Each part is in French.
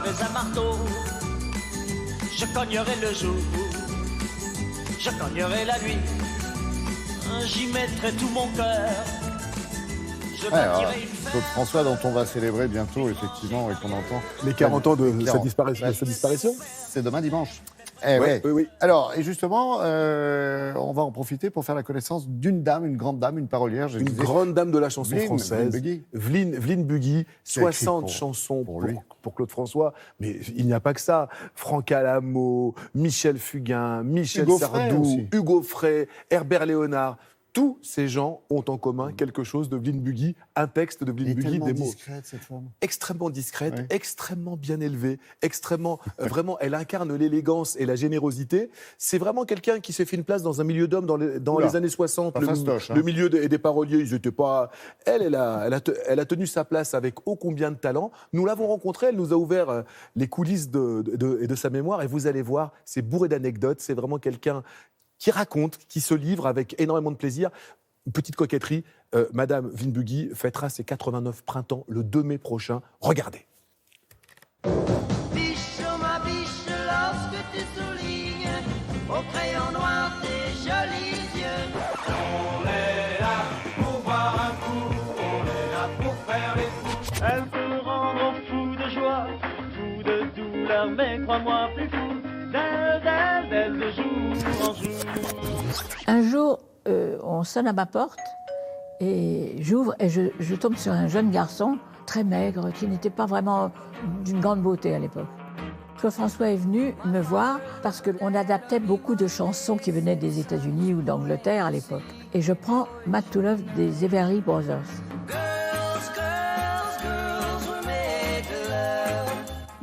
j'avais un marteau, je cognerais le jour, je cognerais la nuit, j'y mettrais tout mon cœur. Je bâtirais une Claude François, dont on va célébrer bientôt, effectivement, et qu'on entend. Les 40 ans de sa 40. disparition. C'est demain dimanche. Oui. Alors, et justement, on va en profiter pour faire la connaissance d'une dame, une grande dame, une parolière. Une grande dame de la chanson Vline française. Buggy. Vline Buggy, C'est écrit 60 chansons pour lui. pour Claude François. Mais il n'y a pas que ça. Franck Alamo, Michel Fugain, Michel Hugo Frey Sardou, aussi. Hugo Frey, Herbert Léonard. Tous ces gens ont en commun quelque chose de Vline Buggy, un texte de Elle Vline est Buggy, tellement des mots. discrète, cette femme. Extrêmement discrète, Ouais. extrêmement bien élevée, extrêmement, vraiment, elle incarne l'élégance et la générosité. C'est vraiment quelqu'un qui s'est fait une place dans un milieu d'hommes dans Oula, les années 60. pas fastoche, hein. Le milieu des paroliers, ils étaient pas. Elle a tenu sa place avec ô combien de talent. Nous l'avons rencontrée, elle nous a ouvert les coulisses de sa mémoire et vous allez voir, c'est bourré d'anecdotes. C'est vraiment quelqu'un qui raconte, qui se livre avec énormément de plaisir. Une petite coquetterie, Madame Vline Buggy fêtera ses 89 printemps le 2 mai prochain. Regardez. biche, oh ma biche, lorsque tu soulignes au crayon noir tes jolis yeux. On est là pour voir un coup, on est là pour faire les fous. Elle peut rendre fou de joie, fou de douleur, mais crois-moi plus fou, d'elle, de jour en jour. Un jour, on sonne à ma porte et j'ouvre et je tombe sur un jeune garçon très maigre qui n'était pas vraiment d'une grande beauté à l'époque. Claude François est venu me voir parce qu'on adaptait beaucoup de chansons qui venaient des États-Unis ou d'Angleterre à l'époque. Et je prends Mad to Love des Everly Brothers.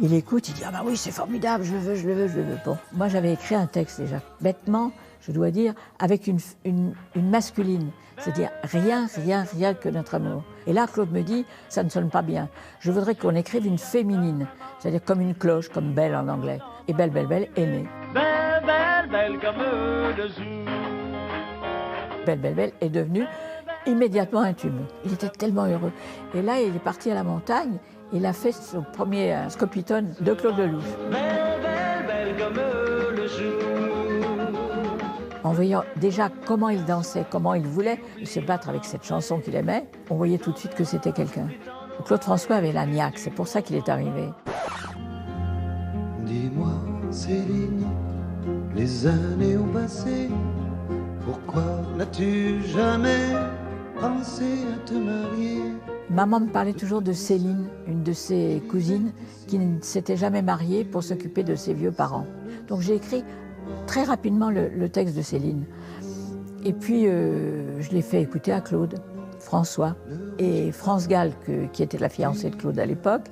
Il écoute, il dit « Ah bah oui, c'est formidable, je le veux. » Bon, moi j'avais écrit un texte déjà, bêtement, je dois dire, avec une masculine. C'est-à-dire rien que notre amour. Et là, Claude me dit, ça ne sonne pas bien. Je voudrais qu'on écrive une féminine, c'est-à-dire comme une cloche, comme belle en anglais. Et belle est née. Belle comme le jour. Belle est devenue immédiatement un tube. Il était tellement heureux. Et là, il est parti à la montagne, il a fait son premier scopitone de Claude Lelouch. Belle comme le jour. En voyant déjà comment il dansait, comment il voulait se battre avec cette chanson qu'il aimait, on voyait tout de suite que c'était quelqu'un. Claude François avait la niaque, c'est pour ça qu'il est arrivé. Dis-moi, Céline, les années ont passé. Pourquoi n'as-tu jamais pensé à te marier? Maman me parlait toujours de Céline, une de ses cousines, qui ne s'était jamais mariée pour s'occuper de ses vieux parents. Donc j'ai écrit très rapidement le texte de Céline. Et puis je l'ai fait écouter à Claude, François. Et France Gall, qui était la fiancée de Claude à l'époque,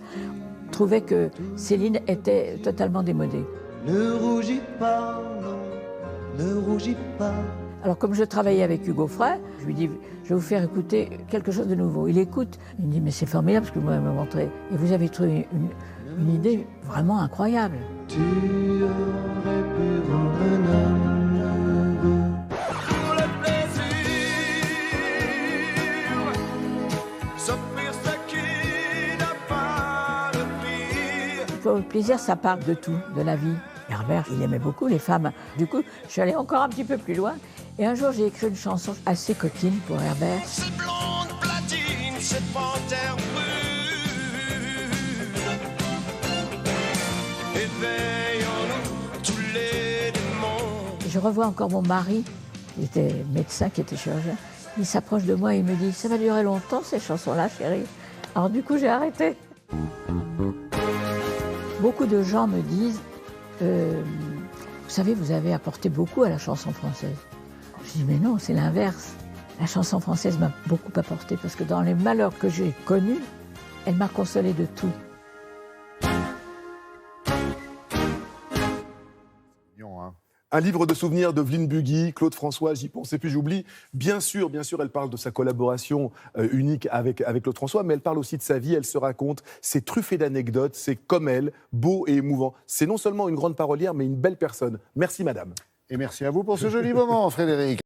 trouvait que Céline était totalement démodée. Ne rougis pas, non, ne rougis pas. Alors comme je travaillais avec Hugo Frey, je lui dis, je vais vous faire écouter quelque chose de nouveau. Il écoute, il me dit, mais c'est formidable ce que vous m'avez montré. Et vous avez trouvé une idée vraiment incroyable. Tu aurais pu rendre un homme heureux. Pour le plaisir, s'offrir ce qui n'a pas de prix. Pour le plaisir, ça part de tout, de la vie. Herbert, il aimait beaucoup les femmes. Du coup, je suis allée encore un petit peu plus loin. Et un jour, j'ai écrit une chanson assez coquine pour Herbert. Ces blondes platines, cette panthère brune. Éveillons-nous tous les démons. Je revois encore mon mari, qui était médecin, qui était chirurgien. Il s'approche de moi et il me dit « Ça va durer longtemps, ces chansons-là, chérie ?» Alors du coup, j'ai arrêté. Beaucoup de gens me disent vous savez, vous avez apporté beaucoup à la chanson française. » Je dis « Mais non, c'est l'inverse. La chanson française m'a beaucoup apporté parce que dans les malheurs que j'ai connus, elle m'a consolé de tout. » Un livre de souvenirs de Vline Buggy, Claude François, j'y pense et puis j'oublie. Bien sûr, elle parle de sa collaboration unique avec Claude François, mais elle parle aussi de sa vie, elle se raconte, c'est truffé d'anecdotes, c'est comme elle, beau et émouvant. C'est non seulement une grande parolière, mais une belle personne. Merci madame. Et merci à vous pour ce joli moment, Frédéric.